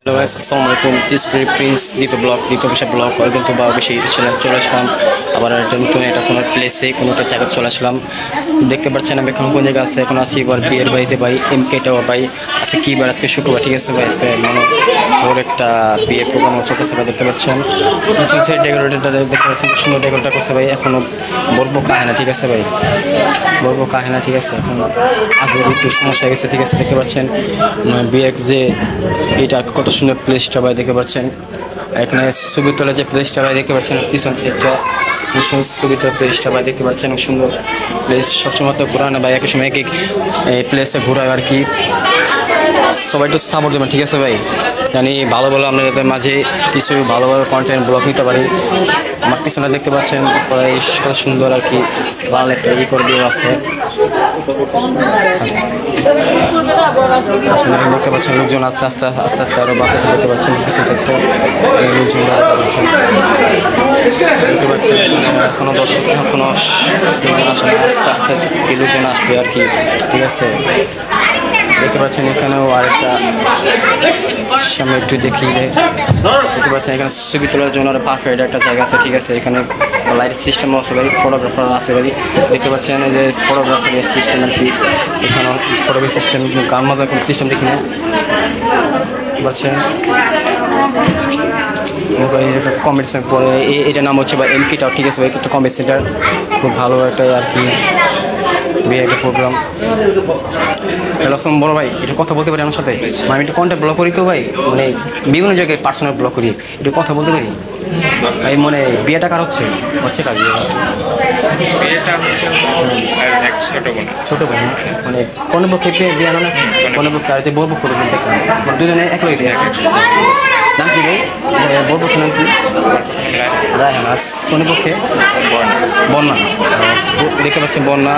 Hello guys, আসসালামু আলাইকুম। Spirit Prince Deep blog, Deep official blog, welcome to বাংলাদেশে YouTube channel. চলে আসলাম আবার একটা নতুন একটা কোনো প্লেসে, কোনো একটা জায়গায় চলে আসলাম। দেখতে পাচ্ছেন আমি এখন কোন জায়গায় আছে, এখন আছি এবার বিয়ের বাড়িতে ভাই, এমকে টাওয়ার ভাই। আচ্ছা কী বার, আজকে শুক্রবার, ঠিক আছে ভাই। আজকে মানে ওর একটা বিয়ের প্রোগ্রাম চলতেছে ভাই, দেখতে পাচ্ছেন। ডেকোরেটরটা দেখতে পাচ্ছেন, সুন্দর ডেকোরেটটা করছে ভাই। এখনও বলবো কাহে না, ঠিক আছে ভাই, বলবো কাহে না, ঠিক আছে। এখন আগে একটু সমস্যা হয়ে গেছে, ঠিক আছে। দেখতে পাচ্ছেন বিয়ের যে এটা কত সুন্দর প্লেসটা ভাই, দেখতে পাচ্ছেন। এখানে ছবি তোলা যে প্লেসটা ভাই, দেখতে পাচ্ছেন পিছন সাইডটা ছবি তোলা প্লেসটা ভাই, দেখতে পাচ্ছেন সুন্দর প্লেস। সবসময় তো ঘোরানো ভাই, একই সময় এক এক প্লেসে ঘোরায় আর কি। সবাই একটু সাপোর্ট দেবেন, ঠিক আছে ভাই। জানি ভালো ভালো আপনাদের মাঝে কিছু ভালো ভালো কন্টেন্ট ব্লগ নিতে পারি। আমার পিছনে দেখতে পাচ্ছেন প্রায় কত সুন্দর আর কি, ভালো একটা ই করে দিয়ে আছে। আসলে দেখতে পাচ্ছেন লোকজন আস্তে আস্তে আস্তে আস্তে আরো বাড়তেছে, দেখতে পাচ্ছেন কিছু ক্ষেত্রে লোকজন দেখতে পাচ্ছেন এখনো দর্শক এখনো লোকজন আসে, আস্তে আস্তে লোকজন আসবে আর কি, ঠিক আছে। দেখতে পাচ্ছেন এখানেও আরেকটা সামনে একটু দেখিয়ে দেয়। দেখতে পাচ্ছেন এখানে ছবি তোলার জন্য পারফেক্ট একটা জায়গা আছে, ঠিক আছে। এখানে লাইট সিস্টেম আছে ভাই, ফটোগ্রাফার আছে ভাই। দেখতে পাচ্ছেন যে ফটোগ্রাফারের সিস্টেম আর কি, এখানেও ফটোগ্রাফি সিস্টেম, গান মতো কোনো সিস্টেম দেখি না পাচ্ছেন। কমেন্ট পরে এটার নাম হচ্ছে বা এমকে টাওয়ার, ঠিক আছে ভাই। একটা কমেন্ট সেন্টার, খুব ভালো একটা আর কি বিয়ে একটা প্রোগ্রাম। হ্যালো আসসালাম বড় ভাই, একটু কথা বলতে পারি আমার সাথে? আমি একটু কন্ট্যাক্ট ব্লক করি তো ভাই, মানে বিভিন্ন জায়গায় পার্সোনাল ব্লক করি, একটু কথা বলতে পারি ভাই? মানে বিয়েটা কার হচ্ছে কার বিয়ে? বিয়েটা হচ্ছে এক ছোট বোন। ছোট বোন মানে কোনো পক্ষে বিয়ে আনো না, কোনো পক্ষে আর যে বলবো করে দিন দেখলাম দুজনে এক লই দিয়ে। নাম কি ভাই বলবো, নাম কি? রায়হান। আর কোনো পক্ষে বন্যা। দেখতে পাচ্ছেন বন্যা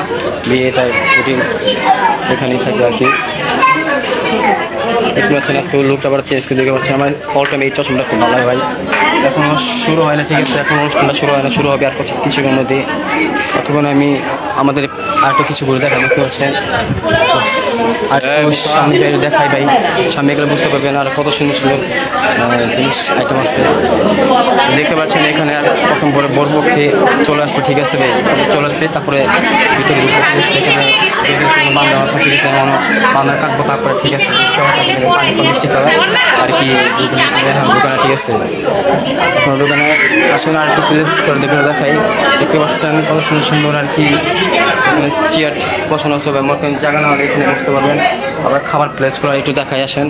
বিয়েটা রুটিন এখানেই থাকবে আর কি। দেখতে পাচ্ছেন আজকে লুকটা আবার চেঞ্জ করে, দেখতে পাচ্ছেন আমার অল টাইম এই চশমাটা খুব ভালো হয় ভাই। এখনও শুরু হয় না, ঠিক আছে। এখন অনুষ্ঠানটা শুরু হয় না, শুরু হবে আর কিছুক্ষণের মধ্যে। ততক্ষণ আমি আমাদের আরেকটা কিছু করে দেখা, দেখতে পাচ্ছেন আর সামনে যাই দেখাই ভাই, সামনে গেলে বুঝতে পারবেন আর কত সুন্দর সুন্দর জিনিস আইটেম আছে। দেখতে পাচ্ছেন এখানে আর প্রথম পরে বরপক্ষে চলে আসবে, ঠিক আছে ভাই। চলে আসবে তারপরে ভিতরে এখানে বান্ধব আছে, ঠিক আছে। বান্ধব কাটবো তারপরে, ঠিক আছে। পানি মিষ্টি খাওয়া আর কি দোকানে, ঠিক আছে। কোনো দোকানে আসলে আর একটু প্লেস করে দেখাই। দেখতে পাচ্ছেন কত সুন্দর সুন্দর আর কি চেয়ার বসানো আছে, মতন জায়গা না হলে এখানে বসতে পারবেন। আবার খাবার প্লেস করা একটু দেখাই আসেন।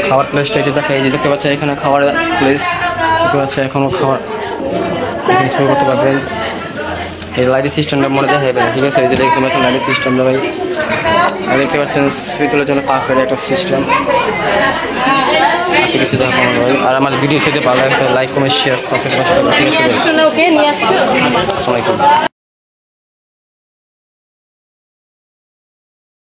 খাবার প্লেসটা একটু দেখাই, যে দেখতে পাচ্ছেন এখানে খাবার প্লেস দেখতে পাচ্ছে। এখনও খাবার এখানে শুরু করতে পারবেন। এই লাইটের সিস্টেমটা মনে দেখা যাবে, ঠিক আছে। এই যে দেখতে পাচ্ছেন লাইটের সিস্টেমটা ভাই, আর দেখতে পাচ্ছেন ছবি তোলার জন্য পার্কের একটা সিস্টেম। আর কিছু দেখা ভাই, আর আমার ভিডিও থেকে ভালো একটা লাইক কমেন্ট শেয়ার সাবস্ক্রাইব করতে, ঠিক আছে। আসসালামু আলাইকুম।